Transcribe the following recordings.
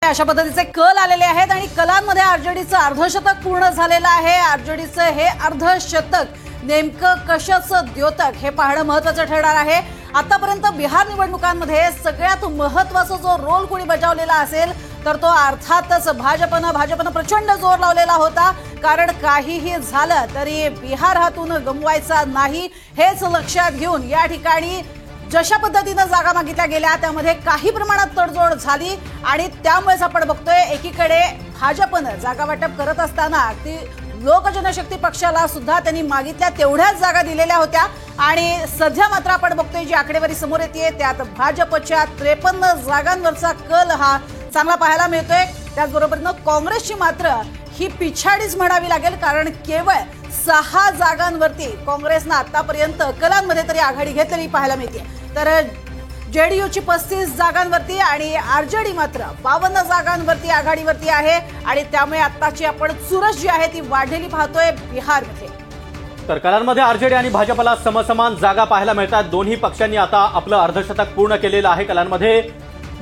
अशा पद्धतीचे कल आलेले आहेत आणि कलांमध्ये आरजेडीचं अर्धशतक पूर्ण झालेलं आहे। आरजेडीचं हे अर्धशतक नेमकं कशाचं द्योतक हे पाहणं महत्त्वाचं ठरणार आहे। आतापर्यंत बिहार निवडणुकांमध्ये सगळ्यात महत्त्वाचा जो रोल कोणी बजावलेला असेल तर तो अर्थातच भाजपनं प्रचंड जोर लावलेला होता, कारण काहीही झालं तरी बिहार हातून गमवायचा नाही हेच लक्षात घेऊन या ठिकाणी जशा पद्धतीने जागा मागितल्या गेल्या त्यामध्ये काही प्रमाणात तडजोड झाली आणि त्यामुळेच आपण बघतोय एकीकडे भाजपनं जागा वाटप करत असताना ती लोक जनशक्ती पक्षाला सुद्धा त्यांनी मागितल्या तेवढ्याच जागा दिलेल्या होत्या आणि सध्या मात्र आपण बघतोय जी आकडेवारी समोर येते त्यात भाजपच्या 53 जागांवरचा कल हा चांगला पाहायला मिळतोय। त्याचबरोबरनं काँग्रेसची मात्र ही पिछाडीच म्हणावी लागेल, कारण केवळ 6 जागांवरती काँग्रेसनं आतापर्यंत कलांमध्ये तरी आघाडी घेतलेली पाहायला मिळते। तर जेडीयूची 35 जागांवरती आणि आरजेडी मात्र 52 जागांवरती आघाडीवरती आहे आणि त्यामुळे आताची आपण चुरस जी आहे ती वाढलेली पाहतोय बिहारमध्ये। तर कलांमध्ये आरजेडी आणि भाजपला समसमान जागा पाहायला मिळतात। दोन्ही पक्षांनी आता आपलं अर्धशतक पूर्ण केलेलं आहे। कलांमध्ये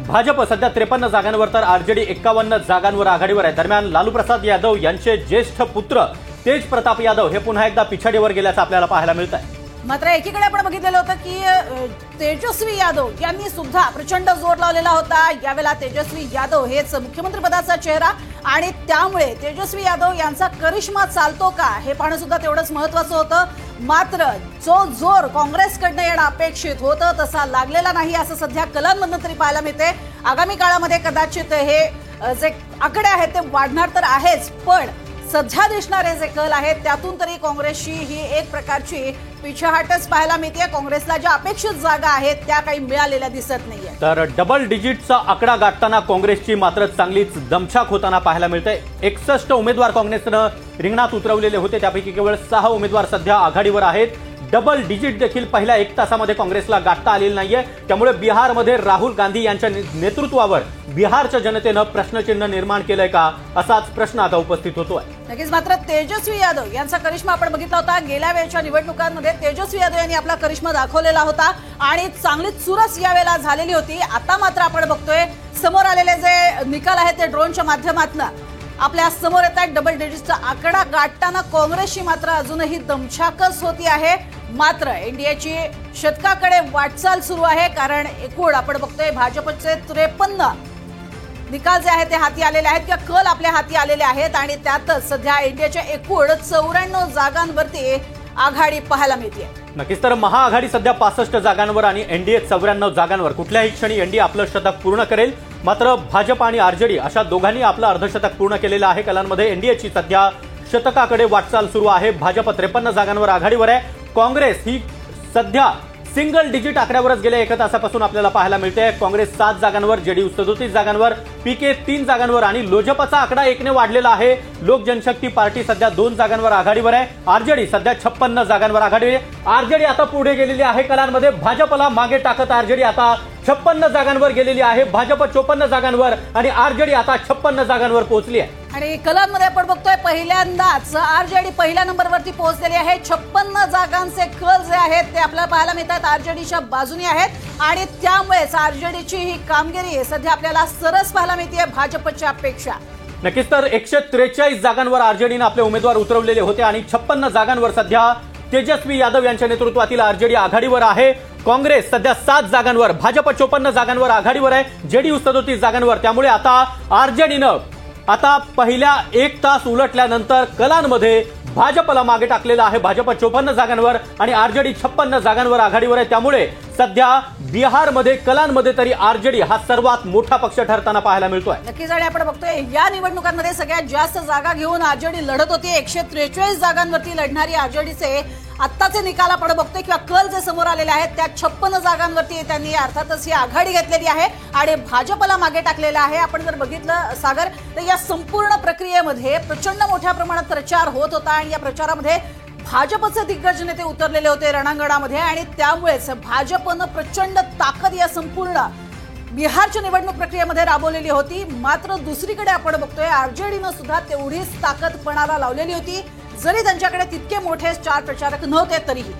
भाजप सध्या 53 जागांवर तर आरजेडी 51 जागांवर आघाडीवर आहे। दरम्यान लालू प्रसाद यादव यांचे ज्येष्ठ पुत्र तेज प्रताप यादव हे पुन्हा एकदा पिछाडीवर गेल्याचं आपल्याला पाहायला मिळत आहे। मात्र एकीकडे आपण बघितलेलं होतं की तेजस्वी यादव यांनी सुद्धा प्रचंड जोर लावलेला होता। यावेळेला तेजस्वी यादव हेच मुख्यमंत्री पदाचा चेहरा आणि त्यामुळे तेजस्वी यादव यांचा करिश्मा चालतो का हे पाहणं सुद्धा तेवढंच महत्त्वाचं होतं। मात्र जो जोर काँग्रेसकडनं येणं अपेक्षित होतं तसा लागलेला नाही असं सध्या कलांमधून तरी पाहायला मिळते। आगामी काळामध्ये कदाचित हे जे आकडे आहेत ते वाढणार तर आहेच, पण सध्या दिसणारे जे कल आहेत त्यातून तरी काँग्रेसची ही एक प्रकारची पिछेहाटच पाहायला मिळते। काँग्रेसला ज्या अपेक्षित जागा आहेत त्या काही मिळालेल्या दिसत नाहीये। तर डबल डिजिटचा आकडा गाठताना काँग्रेसची मात्र चांगलीच दमछाक होताना पाहायला मिळते। 61 उमेदवार काँग्रेसनं रिंगणात उतरवलेले होते, त्यापैकी केवळ 6 उमेदवार सध्या आघाडीवर आहेत। डबल डिजिट देखील पहिल्या 1 तासामध्ये काँग्रेसला गाठता आलेलं नाहीये। त्यामुळे बिहारमध्ये राहुल गांधी यांच्या नेतृत्वावर बिहारच्या जनतेनं प्रश्नचिन्ह निर्माण केलंय का असाच प्रश्न आता उपस्थित होतोय। नक्कीच मात्र तेजस्वी यादव यांचा करिश्मा आपण बघितला होता। गेल्या वेळच्या निवडणुकांमध्ये तेजस्वी यादव यांनी आपला करिश्मा दाखवलेला होता आणि चांगली चुरस यावेळेला झालेली होती। आता मात्र आपण बघतोय समोर आलेले जे निकाल आहेत ते ड्रोनच्या माध्यमातून आपल्या समोर येत आहेत। डबल डिजिटचा आकडा गाठताना काँग्रेसची मात्र अजूनही दमछाकच होती आहे। मात्र एनडीएची शतकाकडे वाटचाल सुरू आहे, कारण एकूण आपण बघतोय भाजपचे 53 निकाल जे आहेत ते हाती आलेले आहेत किंवा कल आपल्या हाती आलेले आहेत आणि त्यातच सध्या एनडीएच्या एकूण 94 जागांवरती आघाडी पाहायला मिळते। नक्कीच तर महाआघाडी सध्या 65 जागांवर आणि एनडीए 94 जागांवर। कुठल्याही क्षणी एनडीए आपलं शतक पूर्ण करेल। मात्र भाजप आणि आरजेडी अशा दोघांनी आपलं अर्धशतक पूर्ण केलेलं आहे। कलांमध्ये एनडीएची सध्या शतकाकडे वाटचाल सुरू आहे। भाजप 53 जागांवर आघाडीवर आहे। काँग्रेस ही सध्या सिंगल डिजिट आकड्यावरच गेल्या 1 तासापासून आपल्याला पाहायला मिळते। काँग्रेस 7 जागांवर, जेडीयू 37 जागांवर, पीके 3 जागांवर आणि लोजपाचा आकडा 1 ने वाढलेला आहे। लोक जनशक्ती पार्टी सध्या 2 जागांवर आघाडीवर आहे। आरजेडी सध्या 56 जागांवर आघाडीवर आहे। आरजेडी आता पुढे गेलेली आहे कलांमध्ये, भाजपला मागे टाकत आरजेडी आता 56 जागांवर गेलेली आहे। भाजप 54 जागांवर आणि आरजेडी आता 56 जागांवर पोहोचली आहे। आणि कलांमध्ये आपण बघतोय पहिल्यांदाच आरजेडी पहिल्या नंबरवरती पोहोचलेली आहे। 56 जागांचे कल जे आहेत ते आपल्याला पाहायला मिळतात आरजेडीच्या बाजूने आहेत आणि त्यामुळेच आरजेडीची ही कामगिरी सध्या आपल्याला सरस पाहायला मिळते भाजपच्या अपेक्षा। नक्कीच तर 143 जागांवर आरजेडीने आपले उमेदवार उतरवलेले होते आणि 56 जागांवर सध्या तेजस्वी यादव यांच्या नेतृत्वातील आरजेडी आघाडीवर आहे। काँग्रेस सध्या 7 जागांवर, भाजप 54 जागांवर आघाडीवर आहे, जेडीयू 37 जागांवर। त्यामुळे आता आरजेडीनं आता पहिल्या 1 तास उलटल्यानंतर कलांमध्ये भाजपला मागे टाकलेलं आहे। भाजप 54 जागांवर आणि आरजेडी 56 जागांवर आघाडीवर आहे। त्यामुळे सध्या बिहारमध्ये कलांमध्ये तरी आरजेडी हा सर्वात मोठा पक्ष ठरताना पाहायला मिळतोय। नक्कीच आणि आपण बघतोय या निवडणुकांमध्ये सगळ्यात जास्त जागा घेऊन आरजेडी लढत होती। 143 जागांवरती लढणारी आरजेडीचे आत्ताचे निकाल आपण बघतोय किंवा कल जे समोर आलेले आहेत त्या 56 जागांवरती त्यांनी अर्थातच ही आघाडी घेतलेली आहे आणि भाजपला मागे टाकलेलं आहे। आपण जर बघितलं सागर तर या संपूर्ण प्रक्रियेमध्ये प्रचंड मोठ्या प्रमाणात प्रचार होत होता आणि या प्रचारामध्ये भाजपचे दिग्गज नेते उतरलेले होते रणांगणामध्ये आणि त्यामुळेच भाजपनं प्रचंड ताकद या संपूर्ण बिहारच्या निवडणूक प्रक्रियेमध्ये राबवलेली होती। मात्र दुसरीकडे आपण बघतोय आरजेडीनं सुद्धा तेवढीच ताकद पणाला लावलेली होती, जरी त्यांच्याकडे तितके मोठे स्टार प्रचारक नव्हते तरीही।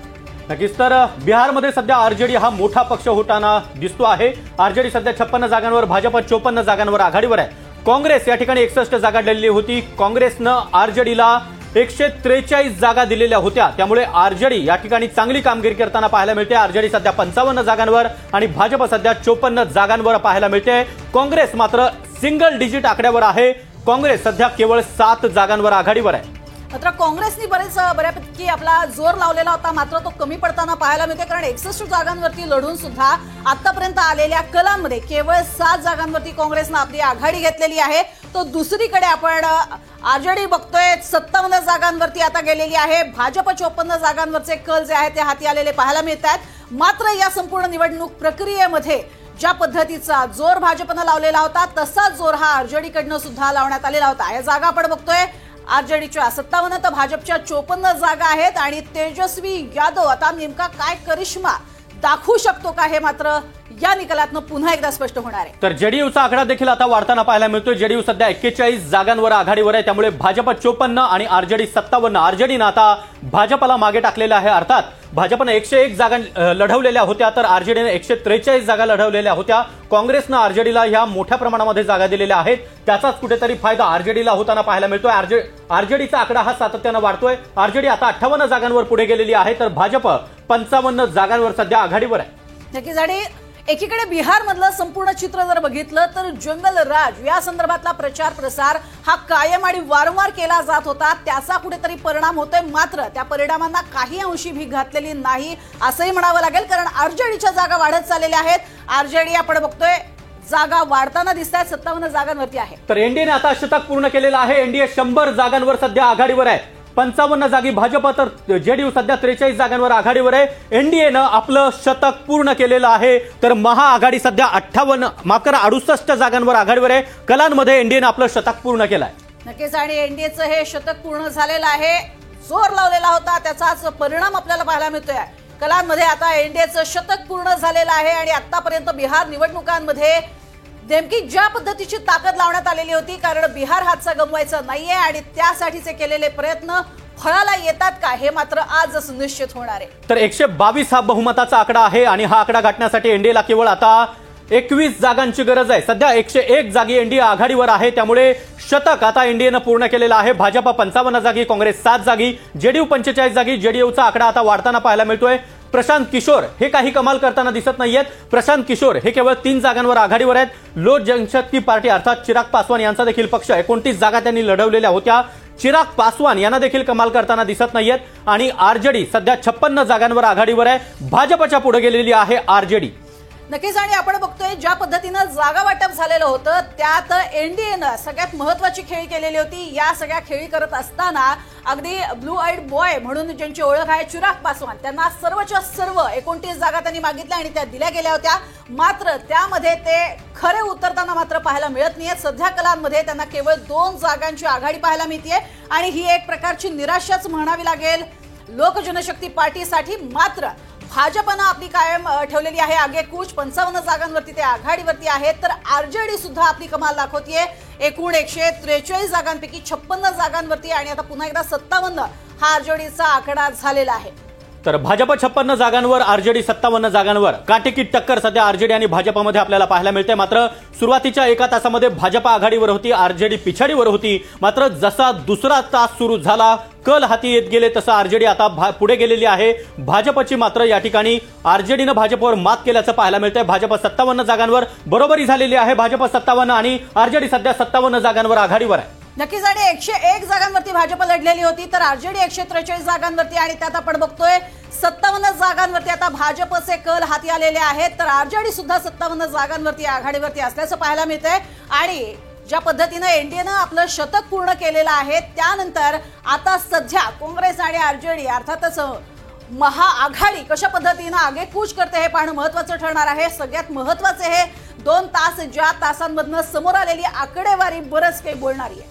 नक्कीच तर बिहारमध्ये सध्या आरजेडी हा मोठा पक्ष होताना दिसतो आहे। आरजेडी सध्या 56 जागांवर, भाजप 54 जागांवर आघाडीवर आहे। काँग्रेस या ठिकाणी 61 जागा लढली होती. काँग्रेसनं आरजेडीला 143 जागा दिलेल्या होत्या. त्यामुळे आरजेडी या ठिकाणी चांगली कामगिरी करताना पाहायला मिळते. आरजेडी सध्या 55 जागांवर आणि भाजप सध्या 54 जागांवर पाहायला मिळते. काँग्रेस मात्र सिंगल डिजिट आकड्यावर आहे. काँग्रेस सध्या केवळ 7 जागांवर आघाडीवर आहे. मात्र काँग्रेसनी बऱ्यापैकी आपला जोर लावलेला होता, मात्र तो कमी पडताना पाहायला मिळते. कारण 61 जागांवरती लढून सुद्धा आतापर्यंत आलेल्या कलांमध्ये केवळ 7 जागांवरती काँग्रेसनं आपली आघाडी घेतलेली आहे. तो दुसरीकडे आपण आरजेडी बघतोय 57 जागांवरती आता गेलेली आहे. भाजप 54 जागांवरचे कल जे आहेत ते हाती आलेले पाहायला मिळतात. मात्र या संपूर्ण निवडणूक प्रक्रियेमध्ये ज्या पद्धतीचा जोर भाजपनं लावलेला होता तसाच जोर हा आरजेडीकडनं सुद्धा लावण्यात आलेला होता. या जागा आपण बघतोय आरजेडीच्या 57 तर भाजपच्या 54 जागा आहेत. आणि तेजस्वी यादव आता नेमका काय करिश्मा दाखवू शकतो का हे मात्र या निकालातनं पुन्हा एकदा स्पष्ट होणार आहे. तर जेडीयूचा आकडा देखील आता वाढताना पाहायला मिळतोय. जेडीयू सध्या 41 जागांवर आघाडीवर आहे. त्यामुळे भाजप 54 आणि आरजेडी 57. आरजेडीनं आता भाजपला मागे टाकलेलं आहे. अर्थात भाजपनं 101 जागा लढवलेल्या होत्या तर आरजेडीने 143 जागा लढवलेल्या होत्या. काँग्रेसनं आरजेडीला ह्या मोठ्या प्रमाणामध्ये जागा दिलेल्या आहेत. त्याचाच कुठेतरी फायदा आरजेडीला होताना पाहायला मिळतोय. आरजेडीचा आकडा हा सातत्यानं वाढतोय. आरजेडी आता 58 जागांवर पुढे गेलेली आहे तर भाजप 55 जागांवर सध्या आघाडीवर आहे. नक्कीच. आणि एकीकडे बिहार मधलं संपूर्ण चित्र जर बघितलं तर जंगल राज या संदर्भातला प्रचार प्रसार हा कायम आणि वारंवार केला जात होता. त्याचा कुठेतरी परिणाम होतोय. मात्र त्या परिणामांना काही अंशी भीक घातलेली नाही असंही म्हणावं लागेल. कारण आरजेडीच्या जागा वाढत चाललेल्या आहेत. आरजेडी आपण बघतोय जागा वाढताना दिसत आहेत. 57 जागांवरती आहे. तर एनडीएने आता शतक पूर्ण केलेलं आहे. एनडीए 100 जागांवर सध्या आघाडीवर आहे. 55 जागी भाजप तर जेडीयू सध्या 43 जागांवर आघाडीवर आहे. एनडीएनं आपलं शतक पूर्ण केलेलं आहे. तर महाआघाडी सध्या 68 जागांवर आघाडीवर आहे. कलांमध्ये एनडीएनं आपलं शतक पूर्ण केलं आहे. नक्कीच. आणि एनडीएचं हे शतक पूर्ण झालेलं आहे. जोर लावलेला होता त्याचाच परिणाम आपल्याला पाहायला मिळतोय. कलांमध्ये आता एनडीएचं शतक पूर्ण झालेलं आहे. आणि आतापर्यंत बिहार निवडणुकांमध्ये नेमकी ज्या पद्धतीची ताकद लावण्यात आलेली होती, कारण बिहार हातचा गमवायचा नाहीये आणि त्यासाठीचे केलेले प्रयत्न फळाला येतात का हे मात्र आजच निश्चित होणार आहे. तर 122 हा बहुमताचा आकडा आहे आणि हा आकडा गाठण्यासाठी एनडीएला केवळ आता 21 जागांची गरज आहे. सध्या 101 जागी एनडीए आघाडीवर आहे. त्यामुळे शतक आता एनडीएनं पूर्ण केलेलं आहे. भाजप 55 जागी, काँग्रेस 7 जागी, जेडीयू 45 जागी. जेडीयूचा आकडा आता वाढताना पाहायला मिळतोय. प्रशांत किशोर हे काही कमाल करताना दिसत नाहीयेत. प्रशांत किशोर हे केवळ 3 जागांवर आघाडीवर आहेत. लोक जनशक्ती पार्टी अर्थात चिराग पासवान यांचा देखील पक्ष 29 जागा त्यांनी लढवलेल्या होत्या. चिराग पासवान यांना देखील कमाल करताना दिसत नाहीयेत. आणि आरजेडी सध्या 56 जागांवर आघाडीवर आहे. भाजपच्या पुढे गेलेली आहे आरजेडी. नक्कीच. आणि आपण बघतोय ज्या पद्धतीनं जागा वाटप झालेलं होतं त्यात एनडीएनं सगळ्यात महत्वाची खेळी केलेली होती. या सगळ्या खेळी करत असताना अगदी ब्लू आईड बॉय म्हणून ज्यांची ओळख आहे चिराग पासवान त्यांना सर्वच्या सर्व 29 जागा त्यांनी मागितल्या आणि त्या दिल्या गेल्या होत्या. मात्र त्यामध्ये ते खरे उतरताना मात्र पाहायला मिळत नाहीये. सध्या कलांमध्ये त्यांना केवळ 2 जागांची आघाडी पाहायला मिळते आणि ही एक प्रकारची निराशाच म्हणावी लागेल लोक जनशक्ती पार्टीसाठी. मात्र भाजपनं आपली कायम ठेवलेली आहे आगेकूच. 55 जागांवरती ते आघाडीवरती आहेत. तर आरजेडी सुद्धा आपली कमाल दाखवतीये. एकूण 143 जागांपैकी 56 जागांवरती आणि आता पुन्हा एकदा 57 हा आरजेडीचा आकडा झालेला आहे. तर भाजप 56 जागांवर, आरजेडी 57 जागांवर काटेकी टक्कर सध्या आरजेडी आणि भाजपमध्ये आपल्याला पाहायला मिळते. मात्र सुरुवातीच्या एका तासामध्ये भाजप आघाडीवर होती, आरजेडी पिछाडीवर होती. मात्र जसा दुसरा तास सुरू झाला, कल हाती येत गेले तसं आरजेडी आता पुढे गेलेली आहे. भाजपची मात्र या ठिकाणी आरजेडीनं भाजपवर मात केल्याचं पाहायला मिळतंय. भाजप 57 जागांवर बरोबरी झालेली आहे. भाजप 57 आणि आरजेडी सध्या 57 जागांवर आघाडीवर आहे. नक्कीच. आणि 101 जागांवरती भाजप लढलेली होती तर आरजेडी 143 जागांवरती आणि त्यात आपण बघतोय 57 जागांवरती आता भाजपचे कल हाती आलेले आहेत. तर आरजेडी सुद्धा 57 जागांवरती आघाडीवरती असल्याचं पाहायला मिळतंय. आणि ज्या पद्धतीनं एनडीएनं आपलं शतक पूर्ण केलेलं आहे त्यानंतर आता सध्या काँग्रेस आणि आरजेडी अर्थातच महाआघाडी कशा पद्धतीनं आगेकूच करते हे पाहणं महत्त्वाचं ठरणार आहे. सगळ्यात महत्त्वाचे हे 2 तास ज्या तासांमधनं समोर आलेली आकडेवारी बरंच काही बोलणारी आहे.